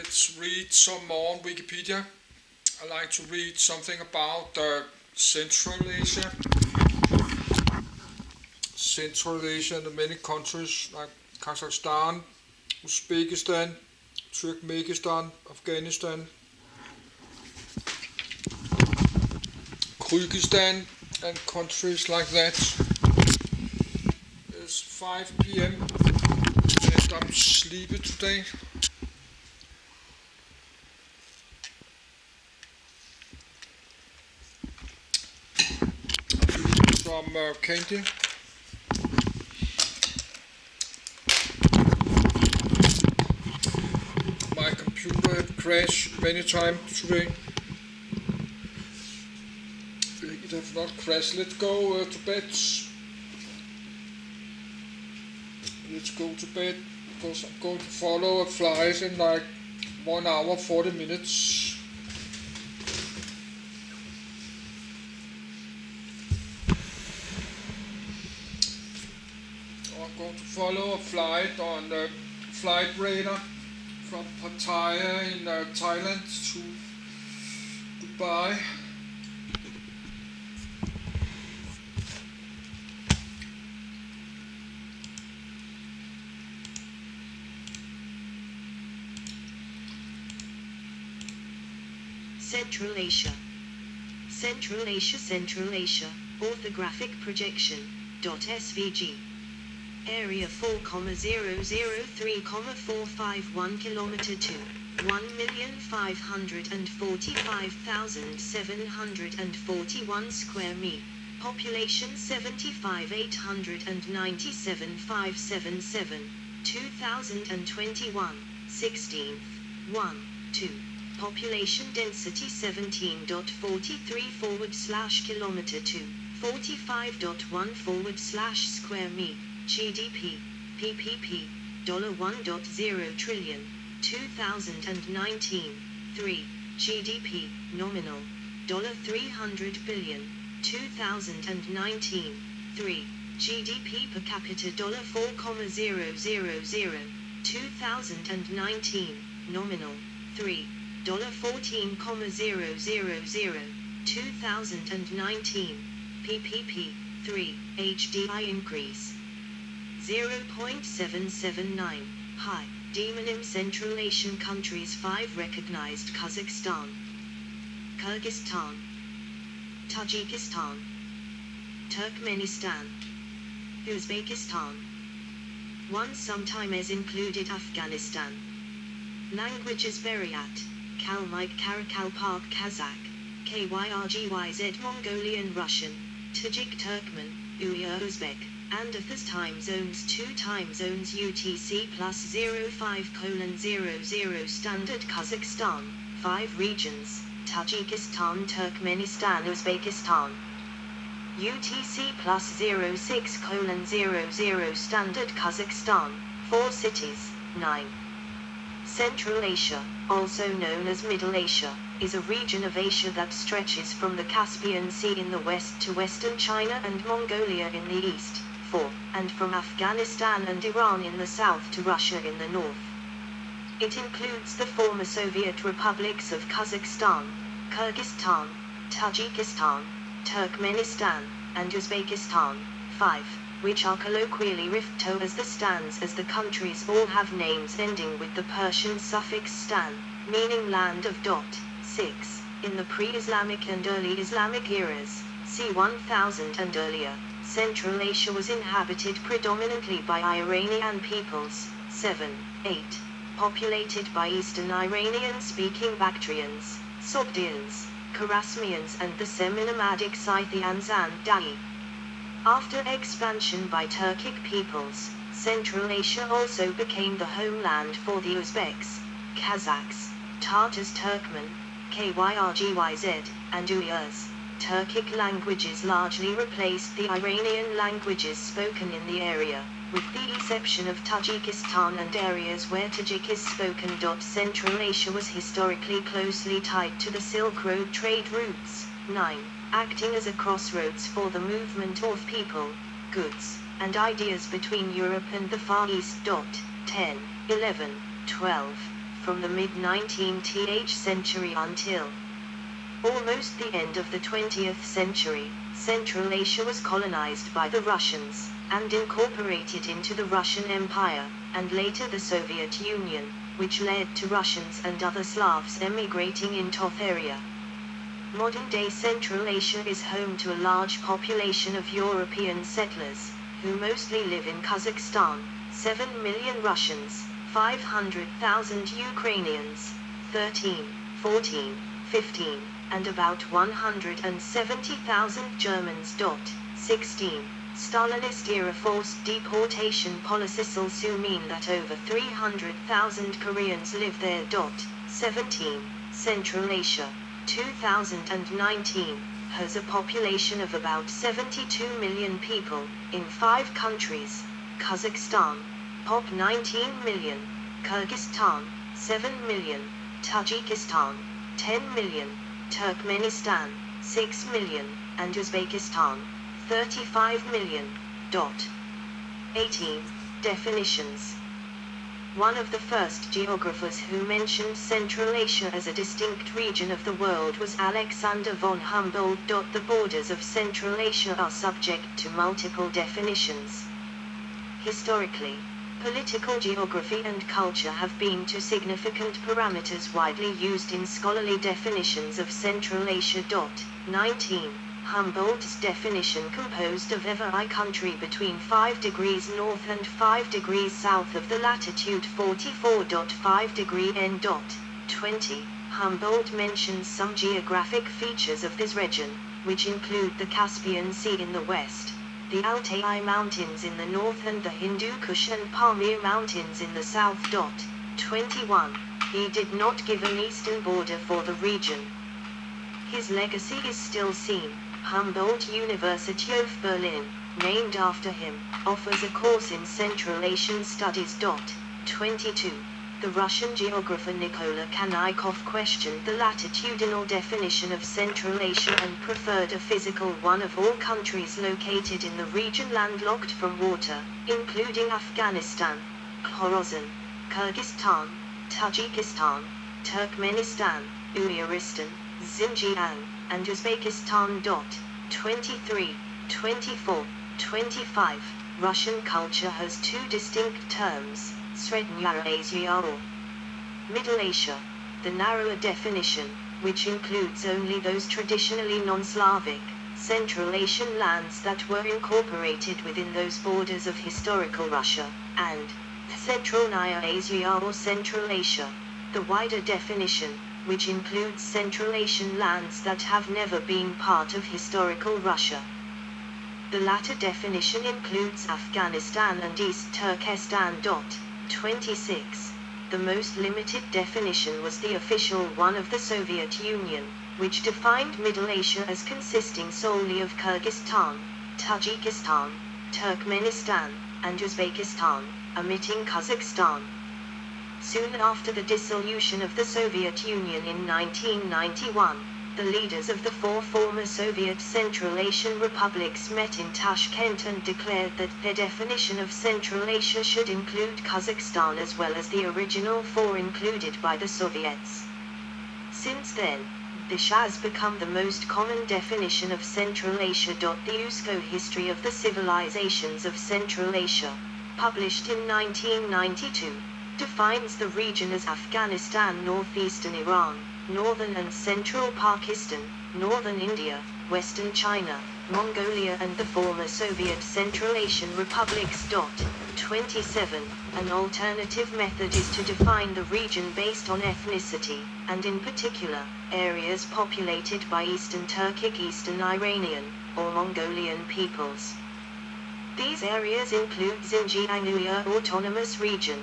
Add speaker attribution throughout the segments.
Speaker 1: let's read some more on Wikipedia. I like to read something about Central Asia. Central Asia and the many countries like Kazakhstan, Uzbekistan, Turkmenistan, Afghanistan, Kyrgyzstan, and countries like that. It's 5 p.m. and I'm sleepy today. I'm eating some candy. My computer had crashed many times today. It have not crashed. Let's go to bed. Let's go to bed because I'm going to follow a flight in like 1 hour 40 minutes. I'm going to follow a flight on Flight Radar from Pattaya in Thailand to Dubai.
Speaker 2: Central Asia. Central Asia, Central Asia, orthographic projection, .svg. Area 4,003,451 km to 1,545,741 square mi. Population 75,897,577. 2021, 16th, 1, 2. Population density 17.43 /km2, 45.1 / square mi. GDP, PPP, $1.0 trillion, 2019, 3, GDP, nominal, $300 billion, 2019, 3, GDP per capita $4,000, 2019, nominal, 3, $14,000, 2019, PPP, 3, HDI increase 0.779, high, Demonym Central Asian countries 5 recognized: Kazakhstan, Kyrgyzstan, Tajikistan, Turkmenistan, Uzbekistan. 1 sometimes included Afghanistan. Languages: Buryat, Kalmyk, Karakalpak, Kazakh, Kyrgyz, Mongolian, Russian, Tajik, Turkmen, Uyghur, Uzbek. And Athas time zones 2 time zones UTC +05:00 Standard Kazakhstan 5 regions Tajikistan, Turkmenistan, Uzbekistan UTC +06:00 Standard Kazakhstan 4 cities 9. Central Asia, also known as Middle Asia, is a region of Asia that stretches from the Caspian Sea in the west to western China and Mongolia in the east. 4, and from Afghanistan and Iran in the south to Russia in the north. It includes the former Soviet republics of Kazakhstan, Kyrgyzstan, Tajikistan, Turkmenistan, and Uzbekistan, 5, which are colloquially referred to as the stans, as the countries all have names ending with the Persian suffix stan, meaning land of. 6. In the pre-Islamic and early Islamic eras, c. 1000 and earlier, Central Asia was inhabited predominantly by Iranian peoples. 7. 8. Populated by Eastern Iranian-speaking Bactrians, Sogdians, Kharasmians and the semi-nomadic Scythians and Dai. After expansion by Turkic peoples, Central Asia also became the homeland for the Uzbeks, Kazakhs, Tatars, Turkmen, Kyrgyz, and Uyghurs. Turkic languages largely replaced the Iranian languages spoken in the area, with the exception of Tajikistan and areas where Tajik is spoken. Central Asia was historically closely tied to the Silk Road trade routes. 9. Acting as a crossroads for the movement of people, goods, and ideas between Europe and the Far East. 10, 11, 12, from the mid-19th century until almost the end of the 20th century. Central Asia was colonized by the Russians, and incorporated into the Russian Empire, and later the Soviet Union, which led to Russians and other Slavs emigrating into the area. Modern-day Central Asia is home to a large population of European settlers, who mostly live in Kazakhstan, 7 million Russians, 500,000 Ukrainians, 13, 14, 15, and about 170,000 Germans. 16. Stalinist-era forced deportation policies also mean that over 300,000 Koreans live there. 17. Central Asia, 2019, has a population of about 72 million people, in 5 countries: Kazakhstan, pop 19 million, Kyrgyzstan, 7 million, Tajikistan, 10 million, Turkmenistan, 6 million, and Uzbekistan, 35 million. 18. Definitions. One of the first geographers who mentioned Central Asia as a distinct region of the world was Alexander von Humboldt. The borders of Central Asia are subject to multiple definitions. Historically, political geography and culture have been two significant parameters widely used in scholarly definitions of Central Asia. 19. Humboldt's definition composed of every country between 5 degrees north and 5 degrees south of the latitude 44.5 degree N. 20. Humboldt mentions some geographic features of this region, which include the Caspian Sea in the west, the Altai Mountains in the north and the Hindu Kush and Pamir Mountains in the south. 21. He did not give an eastern border for the region. His legacy is still seen. Humboldt University of Berlin, named after him, offers a course in Central Asian Studies. 22. The Russian geographer Nikola Kanaikov questioned the latitudinal definition of Central Asia and preferred a physical one of all countries located in the region landlocked from water, including Afghanistan, Khorasan, Kyrgyzstan, Tajikistan, Turkmenistan, Uyaristan, Xinjiang, and Uzbekistan. 23, 24, 25. Russian culture has 2 distinct terms: Srednya Asia or Middle Asia, the narrower definition, which includes only those traditionally non-Slavic, Central Asian lands that were incorporated within those borders of historical Russia, and Centralnaya Asia or Central Asia, the wider definition, which includes Central Asian lands that have never been part of historical Russia. The latter definition includes Afghanistan and East Turkestan. 26. The most limited definition was the official one of the Soviet Union, which defined Middle Asia as consisting solely of Kyrgyzstan, Tajikistan, Turkmenistan, and Uzbekistan, omitting Kazakhstan. Soon after the dissolution of the Soviet Union in 1991, the leaders of the 4 former Soviet Central Asian republics met in Tashkent and declared that their definition of Central Asia should include Kazakhstan as well as the original 4 included by the Soviets. Since then, this has become the most common definition of Central Asia. The UNESCO History of the Civilizations of Central Asia, published in 1992, defines the region as Afghanistan, northeastern Iran, northern and central Pakistan, northern India, western China, Mongolia and the former Soviet Central Asian republics. 27. An alternative method is to define the region based on ethnicity, and in particular, areas populated by Eastern Turkic, Eastern Iranian, or Mongolian peoples. These areas include Xinjiang Uyghur Autonomous Region,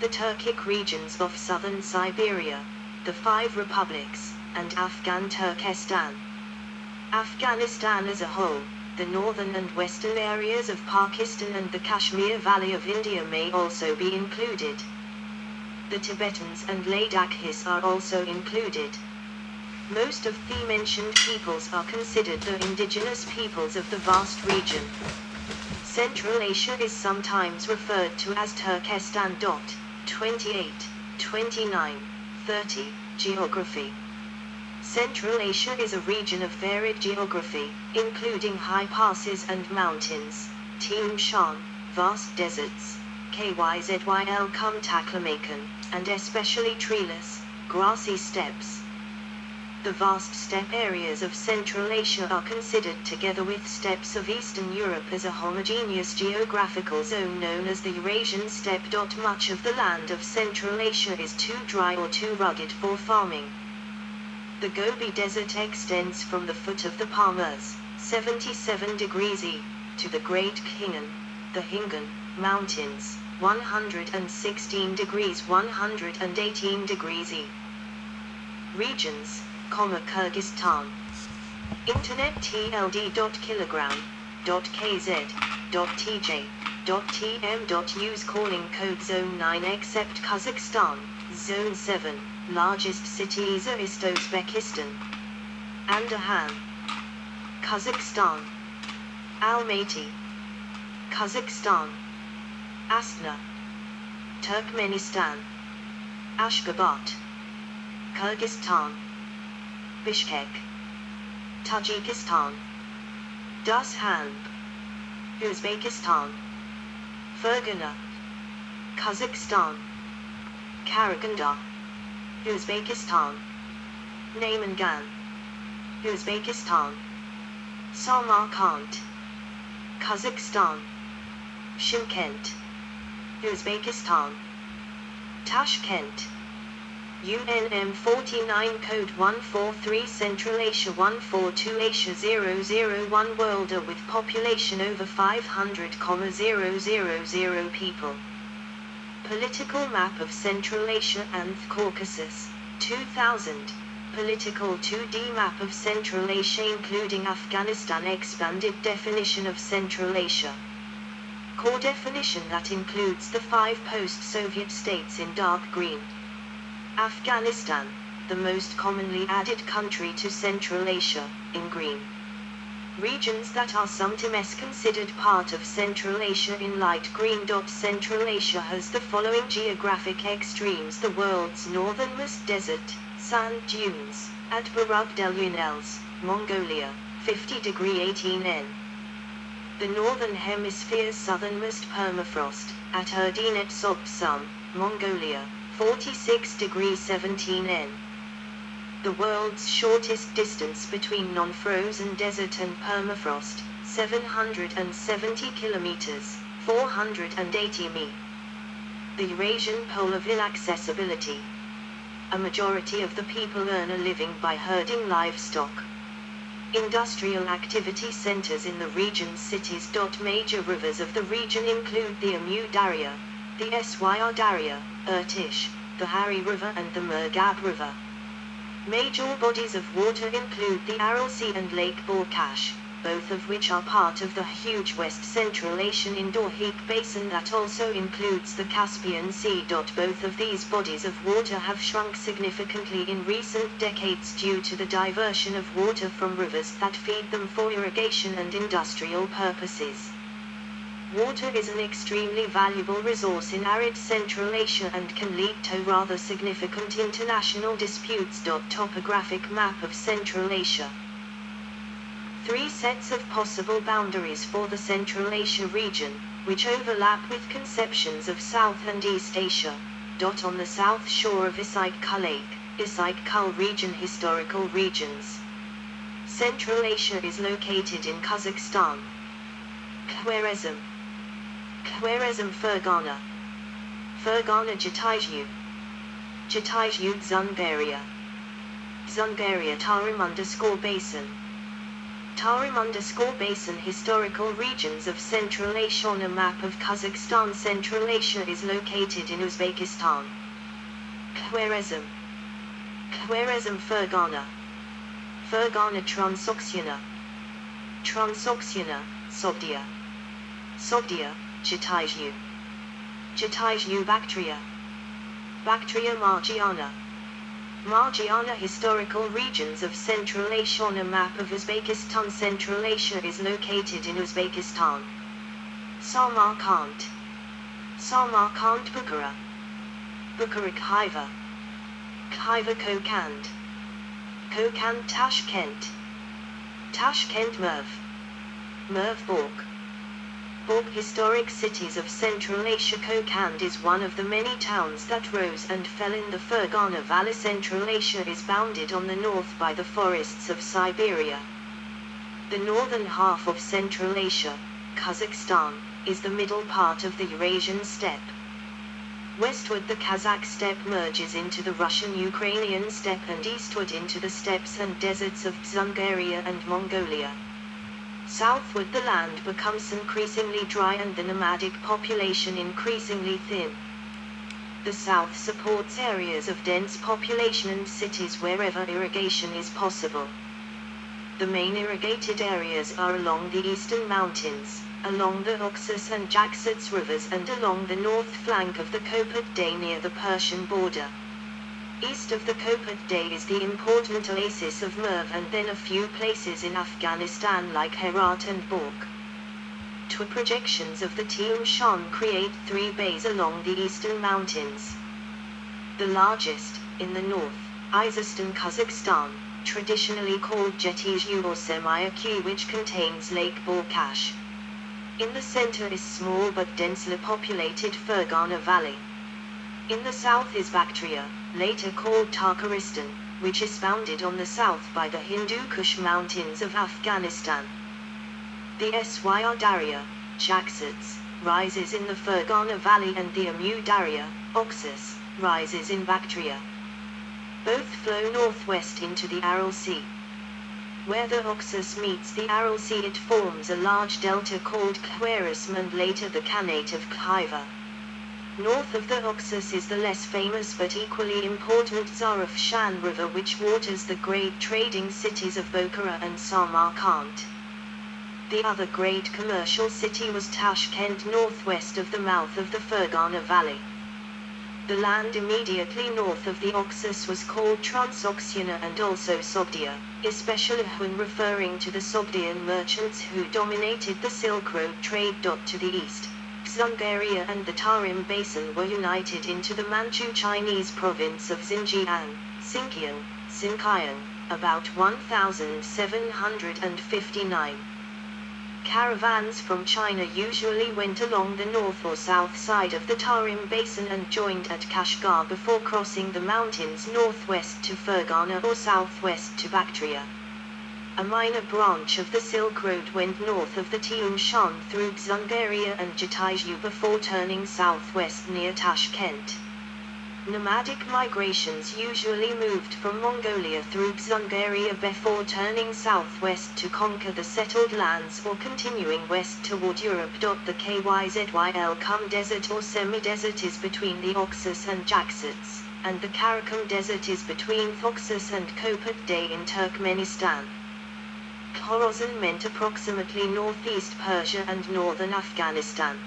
Speaker 2: the Turkic regions of southern Siberia, the 5 republics, and Afghan Turkestan. Afghanistan as a whole, the northern and western areas of Pakistan and the Kashmir Valley of India may also be included. The Tibetans and Ladakhis are also included. Most of the mentioned peoples are considered the indigenous peoples of the vast region. Central Asia is sometimes referred to as Turkestan. 28, 29. 30. Geography. Central Asia is a region of varied geography, including high passes and mountains, Tian Shan, vast deserts, Kyzyl Kum Taklamakan, and especially treeless, grassy steppes. The vast steppe areas of Central Asia are considered together with steppes of Eastern Europe as a homogeneous geographical zone known as the Eurasian steppe. Much of the land of Central Asia is too dry or too rugged for farming. The Gobi Desert extends from the foot of the Pamirs, 77 degrees E, to the Great Khingan, the Hingan, Mountains, 116 degrees 118 degrees E. Regions, Kyrgyzstan. Internet tld.kilogram.kz.tj.tm. Use calling code Zone 9 except Kazakhstan, Zone 7, largest city is Uzbekistan. Andahan, Kazakhstan. Almaty, Kazakhstan. Astana, Turkmenistan. Ashgabat, Kyrgyzstan. Bishkek, Tajikistan. Dushanbe, Uzbekistan. Fergana, Kazakhstan. Karaganda, Uzbekistan. Namangan, Uzbekistan. Samarkand, Kazakhstan. Shymkent, Uzbekistan. Tashkent, UNM 49 code 143 Central Asia 142 Asia 001 Worlder with population over 500,000 people. Political map of Central Asia and Caucasus, 2000. Political 2D map of Central Asia including Afghanistan. Expanded definition of Central Asia. Core definition that includes the 5 post-Soviet states in dark green. Afghanistan, the most commonly added country to Central Asia, in green. Regions that are sometimes considered part of Central Asia in light green. Central Asia has the following geographic extremes: the world's northernmost desert, sand dunes, at Barug del Unels, Mongolia, 50° 18'N. The northern hemisphere's southernmost permafrost, at Erdenet Sobsum, Mongolia, 46° 17'N. The world's shortest distance between non-frozen desert and permafrost, 770 kilometers, 480 mi. The Eurasian Polarville accessibility. A majority of the people earn a living by herding livestock. Industrial activity centers in the region's cities. Major rivers of the region include the Amu Darya, the Syr Darya, Irtish, the Hari River and the Murghab River. Major bodies of water include the Aral Sea and Lake Balkhash, both of which are part of the huge West Central Asian Indo-Arctic basin that also includes the Caspian Sea. Both of these bodies of water have shrunk significantly in recent decades due to the diversion of water from rivers that feed them for irrigation and industrial purposes. Water is an extremely valuable resource in arid Central Asia and can lead to rather significant international disputes. Topographic map of Central Asia. 3 sets of possible boundaries for the Central Asia region, which overlap with conceptions of South and East Asia. On the south shore of Issyk-Kul Lake, Issyk-Kul region. Historical regions. Central Asia is located in Kazakhstan. Khwarezm, Khwarezm Fergana, Fergana Jatayu, Jatayu Dzungaria, Dzungaria Tarim_Basin. Tarim_Basin. Historical regions of Central Asia. On a map of Kazakhstan, Central Asia is located in Uzbekistan. Khwarezm, Khwarezm Fergana, Fergana Transoxiana, Transoxiana, Sogdia, Sogdia, Jatayu, Jatayu Bactria, Bactria Margiana. Margiana. Historical regions of Central Asia. On a map of Uzbekistan, Central Asia is located in Uzbekistan. Samarkand, Samarkand Bukhara, Bukhara Khiva, Khiva Kokand, Kokand Tashkent, Tashkent Merv, Merv Balkh. Balkh. Historic cities of Central Asia. Kokand is one of the many towns that rose and fell in the Fergana Valley. Central Asia is bounded on the north by the forests of Siberia. The northern half of Central Asia, Kazakhstan, is the middle part of the Eurasian steppe. Westward the Kazakh steppe merges into the Russian-Ukrainian steppe and eastward into the steppes and deserts of Dzungaria and Mongolia. Southward the land becomes increasingly dry and the nomadic population increasingly thin. The south supports areas of dense population and cities wherever irrigation is possible. The main irrigated areas are along the eastern mountains, along the Oxus and Jaxartes rivers and along the north flank of the Kopet Dagh near the Persian border. East of the Kopet Dagh is the important oasis of Merv and then a few places in Afghanistan like Herat and Balkh. Two projections of the Tian Shan create three bays along the eastern mountains. The largest, in the north, Izistan, Kazakhstan, traditionally called Jetizhu or Semyakhu, which contains Lake Balkhash. In the center is small but densely populated Fergana Valley. In the south is Bactria, later called Tarkaristan, which is bounded on the south by the Hindu Kush mountains of Afghanistan. The Syr Darya, Jaxartes, rises in the Fergana Valley and the Amu Darya, Oxus, rises in Bactria. Both flow northwest into the Aral Sea. Where the Oxus meets the Aral Sea it forms a large delta called Khwarezm and later the Khanate of Khiva. North of the Oxus is the less famous but equally important Zarafshan River which waters the great trading cities of Bokhara and Samarkand. The other great commercial city was Tashkent northwest of the mouth of the Fergana Valley. The land immediately north of the Oxus was called Transoxiana and also Sogdia, especially when referring to the Sogdian merchants who dominated the Silk Road trade. To the east, Dzungaria and the Tarim Basin were united into the Manchu Chinese province of Xinjiang, Sinkiang, about 1759. Caravans from China usually went along the north or south side of the Tarim Basin and joined at Kashgar before crossing the mountains northwest to Fergana or southwest to Bactria. A minor branch of the Silk Road went north of the Tian Shan through Dzungaria and Jetizhu before turning southwest near Tashkent. Nomadic migrations usually moved from Mongolia through Dzungaria before turning southwest to conquer the settled lands or continuing west toward Europe. The Kyzyl Desert or semi-desert is between the Oxus and Jaxartes, and the Karakum Desert is between Oxus and Kopet Dagh in Turkmenistan. Khorasan meant approximately northeast Persia and northern Afghanistan.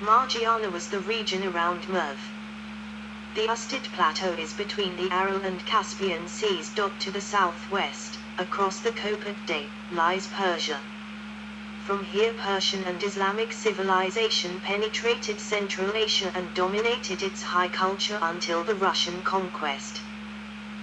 Speaker 2: Margiana was the region around Merv. The Ustid Plateau is between the Aral and Caspian Seas. To the southwest, across the Kopet Dagh, lies Persia. From here Persian and Islamic civilization penetrated Central Asia and dominated its high culture until the Russian conquest.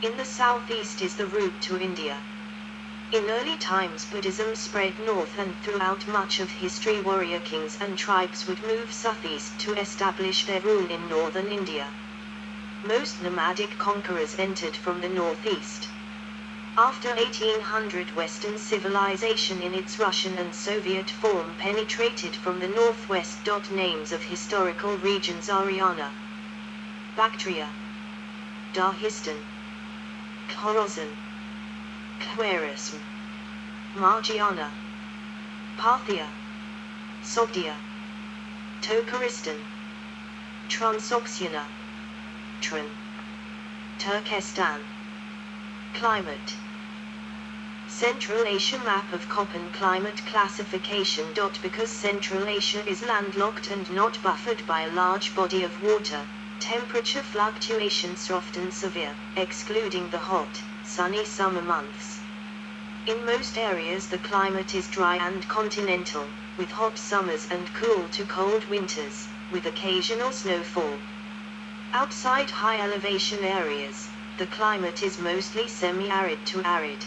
Speaker 2: In the southeast is the route to India. In early times Buddhism spread north and throughout much of history warrior kings and tribes would move southeast to establish their rule in northern India. Most nomadic conquerors entered from the northeast. After 1800 Western civilization in its Russian and Soviet form penetrated from the northwest. Names of historical regions: Ariana, Bactria, Dagestan, Khorasan, Khwarezm, Margiana, Parthia, Sogdia, Tokaristan, Transoxiana, Tran, Turkestan. Climate. Central Asia map of Köppen climate classification. Because Central Asia is landlocked and not buffered by a large body of water, temperature fluctuations are often severe, excluding the hot, sunny summer months. In most areas the climate is dry and continental, with hot summers and cool to cold winters, with occasional snowfall. Outside high elevation areas, the climate is mostly semi-arid to arid.